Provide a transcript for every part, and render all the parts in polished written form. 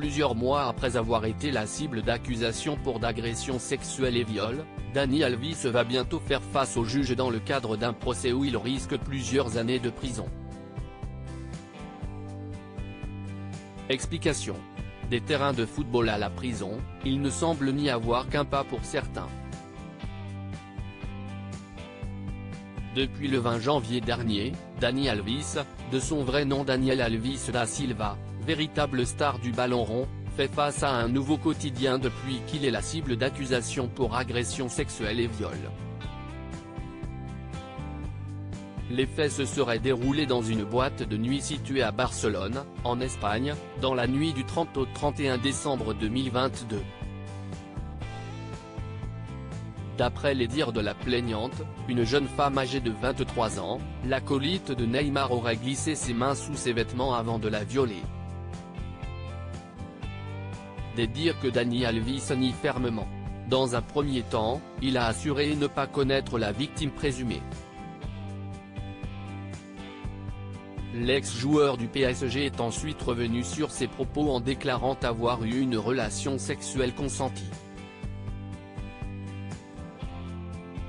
Plusieurs mois après avoir été la cible d'accusations pour d'agressions sexuelles et viol, Dani Alves va bientôt faire face au juge dans le cadre d'un procès où il risque plusieurs années de prison. Explication. Des terrains de football à la prison, il ne semble n'y avoir qu'un pas pour certains. Depuis le 20 janvier dernier, Dani Alves, de son vrai nom Daniel Alves da Silva, véritable star du ballon rond, fait face à un nouveau quotidien depuis qu'il est la cible d'accusations pour agression sexuelle et viol. Les faits se seraient déroulés dans une boîte de nuit située à Barcelone, en Espagne, dans la nuit du 30 au 31 décembre 2022. D'après les dires de la plaignante, une jeune femme âgée de 23 ans, l'acolyte de Neymar aurait glissé ses mains sous ses vêtements avant de la violer. Des dires que Dani Alves nie fermement. Dans un premier temps, il a assuré ne pas connaître la victime présumée. L'ex-joueur du PSG est ensuite revenu sur ses propos en déclarant avoir eu une relation sexuelle consentie.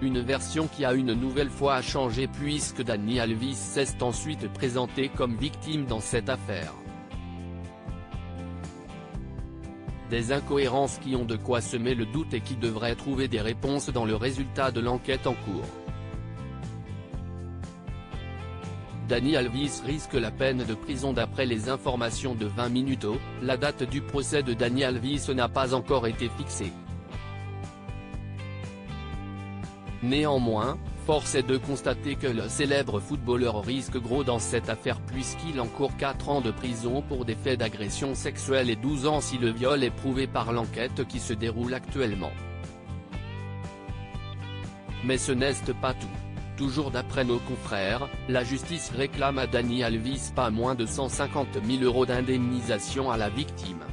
Une version qui a une nouvelle fois changé puisque Dani Alves s'est ensuite présenté comme victime dans cette affaire. Des incohérences qui ont de quoi semer le doute et qui devraient trouver des réponses dans le résultat de l'enquête en cours. Dani Alves risque la peine de prison d'après les informations de 20 Minutos, la date du procès de Dani Alves n'a pas encore été fixée. Néanmoins, force est de constater que le célèbre footballeur risque gros dans cette affaire puisqu'il encourt 4 ans de prison pour des faits d'agression sexuelle et 12 ans si le viol est prouvé par l'enquête qui se déroule actuellement. Mais ce n'est pas tout. Toujours d'après nos confrères, la justice réclame à Dani Alves pas moins de 150 000 € d'indemnisation à la victime.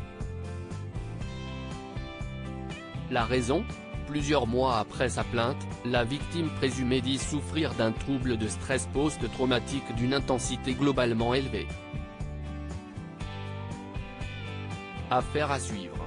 La raison ? Plusieurs mois après sa plainte, la victime présumée dit souffrir d'un trouble de stress post-traumatique d'une intensité globalement élevée. Affaire à suivre.